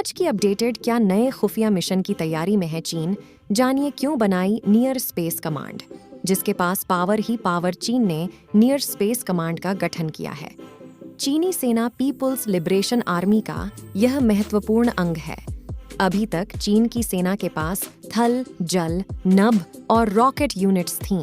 आज की अपडेटेड क्या नए खुफिया मिशन की तैयारी में है चीन। जानिए क्यों बनाई नियर स्पेस कमांड, जिसके पास पावर ही पावर। चीन ने नियर स्पेस कमांड का गठन किया है। चीनी सेना पीपुल्स लिबरेशन आर्मी का यह महत्वपूर्ण अंग है। अभी तक चीन की सेना के पास थल, जल, नभ और रॉकेट यूनिट्स थीं।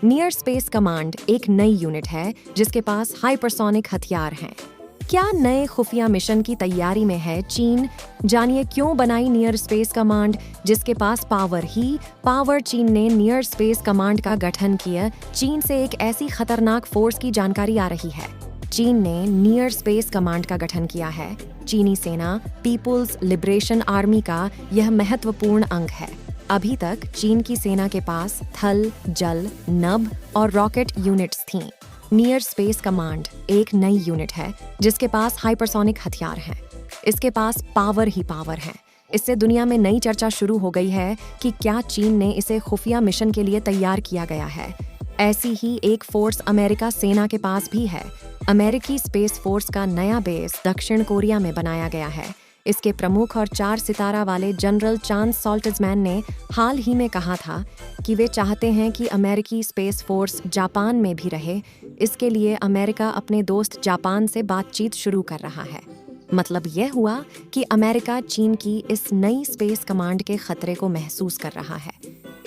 नियर स्पेस कमांड एक नई यूनिट है जिसके पास हाइपरसोनिक हथियार हैं। क्या नए खुफिया मिशन की तैयारी में है चीन? जानिए क्यों बनाई नियर स्पेस कमांड, जिसके पास पावर ही पावर। चीन ने नियर स्पेस कमांड का गठन किया। चीन से एक ऐसी खतरनाक फोर्स की जानकारी आ रही है। चीन ने नियर स्पेस कमांड का गठन किया है। चीनी सेना पीपुल्स लिबरेशन आर्मी का यह महत्वपूर्ण अंग है। अभी तक चीन की सेना के पास थल, जल, नभ और रॉकेट यूनिट्स थीं। नियर स्पेस कमांड एक नई यूनिट है जिसके पास हाइपरसोनिक हथियार हैं। इसके पास पावर ही पावर है। इससे दुनिया में नई चर्चा शुरू हो गई है कि क्या चीन ने इसे खुफिया मिशन के लिए तैयार किया गया है। ऐसी ही एक फोर्स अमेरिका सेना के पास भी है। अमेरिकी स्पेस फोर्स का नया बेस दक्षिण कोरिया में बनाया गया है। इसके प्रमुख और 4 सितारा वाले जनरल चांस सॉल्टिज़मैन ने हाल ही में कहा था कि वे चाहते हैं कि अमेरिकी स्पेस फोर्स जापान में भी रहे। इसके लिए अमेरिका अपने दोस्त जापान से बातचीत शुरू कर रहा है। मतलब यह हुआ कि अमेरिका चीन की इस नई स्पेस कमांड के खतरे को महसूस कर रहा है।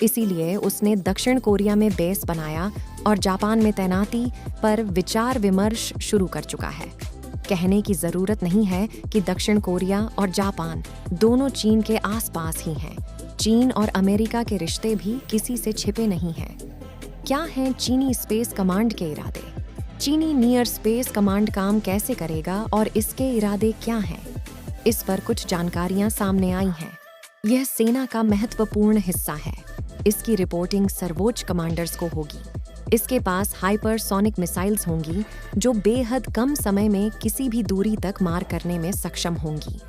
इसीलिए उसने दक्षिण कोरिया में बेस बनाया और जापान में तैनाती पर विचार विमर्श शुरू कर चुका है। कहने की जरूरत नहीं है कि दक्षिण कोरिया और जापान दोनों चीन के आसपास ही हैं। चीन और अमेरिका के रिश्ते भी किसी से छिपे नहीं हैं। क्या हैं चीनी स्पेस कमांड के इरादे? चीनी नियर स्पेस कमांड काम कैसे करेगा और इसके इरादे क्या हैं? इस पर कुछ जानकारियां सामने आई हैं। यह सेना का महत्वपूर्ण हिस्सा है। इसकी रिपोर्टिंग सर्वोच्च कमांडर्स को होगी। इसके पास हाइपरसोनिक मिसाइल्स होंगी जो बेहद कम समय में किसी भी दूरी तक मार करने में सक्षम होंगी।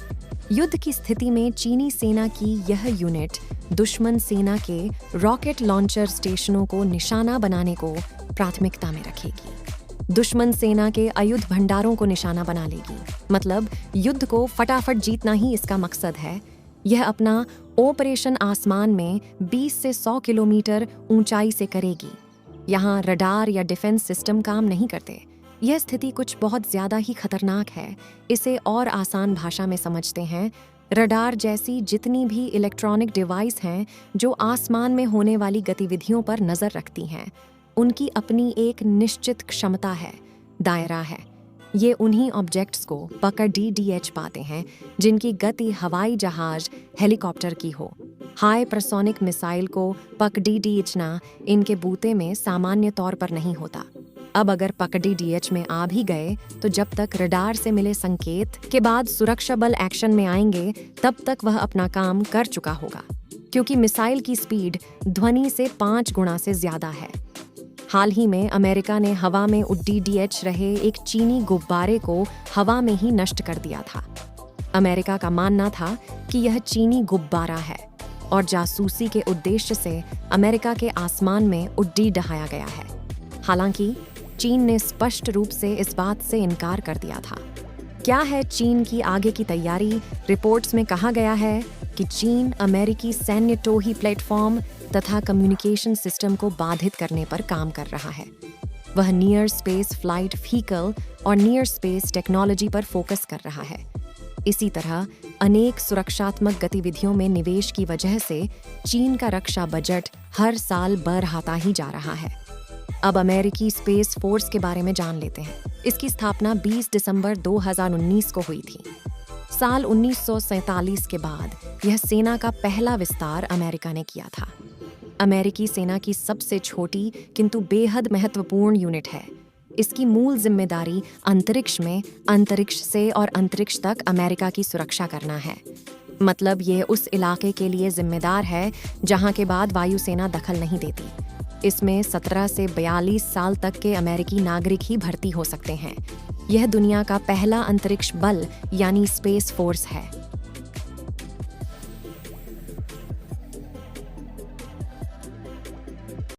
युद्ध की स्थिति में चीनी सेना की यह यूनिट दुश्मन सेना के रॉकेट लॉन्चर स्टेशनों को निशाना बनाने को प्राथमिकता में रखेगी। दुश्मन सेना के आयुध भंडारों को निशाना बना लेगी। मतलब युद्ध को फटाफट जीतना ही इसका मकसद है। यह अपना ऑपरेशन आसमान में 20 से 100 किलोमीटर ऊंचाई से करेगी। यहाँ रडार या डिफेंस सिस्टम काम नहीं करते। यह स्थिति कुछ बहुत ज्यादा ही खतरनाक है। इसे और आसान भाषा में समझते हैं। रडार जैसी जितनी भी इलेक्ट्रॉनिक डिवाइस हैं जो आसमान में होने वाली गतिविधियों पर नजर रखती हैं, उनकी अपनी एक निश्चित क्षमता है, दायरा है। ये उन्हीं ऑब्जेक्ट्स को पकड़ पाते हैं जिनकी गति हवाई जहाज, हेलीकॉप्टर की हो। हाइपरसोनिक मिसाइल को पकड़ना इनके बूते में सामान्य तौर पर नहीं होता। अब अगर पकड़ में आ भी गए तो जब तक रडार से मिले संकेत के बाद सुरक्षा बल एक्शन में आएंगे, तब तक वह अपना काम कर चुका होगा, क्योंकि मिसाइल की स्पीड ध्वनि से 5 गुना से ज्यादा है। हाल ही में अमेरिका ने हवा में उड़ती रहे एक चीनी गुब्बारे को हवा में ही नष्ट कर दिया था। अमेरिका का मानना था कि यह चीनी गुब्बारा है और जासूसी के उद्देश्य से अमेरिका के आसमान में उड्डी डहाया गया है। हालांकि चीन ने स्पष्ट रूप से इस बात से इनकार कर दिया था। क्या है चीन की आगे की तैयारी? रिपोर्ट्स में कहा गया है कि चीन अमेरिकी सैन्य टोही प्लेटफॉर्म तथा कम्युनिकेशन सिस्टम को बाधित करने पर काम कर रहा है। वह नियर स्पेस फ्लाइट व्हीकल और नियर स्पेस टेक्नोलॉजी पर फोकस कर रहा है। इसी तरह अनेक सुरक्षात्मक गतिविधियों में निवेश की वजह से चीन का रक्षा बजट हर साल बढ़ता ही जा रहा है। अब अमेरिकी स्पेस फोर्स के बारे में जान लेते हैं। इसकी स्थापना 20 दिसंबर 2019 को हुई थी। साल 1947 के बाद यह सेना का पहला विस्तार अमेरिका ने किया था। अमेरिकी सेना की सबसे छोटी किंतु बेहद महत्वपूर्ण यूनिट है। इसकी मूल जिम्मेदारी अंतरिक्ष में, अंतरिक्ष से और अंतरिक्ष तक अमेरिका की सुरक्षा करना है। मतलब ये उस इलाके के लिए जिम्मेदार है जहां के बाद वायुसेना दखल नहीं देती। इसमें 17 से 42 साल तक के अमेरिकी नागरिक ही भर्ती हो सकते हैं। यह दुनिया का पहला अंतरिक्ष बल यानी स्पेस फोर्स है।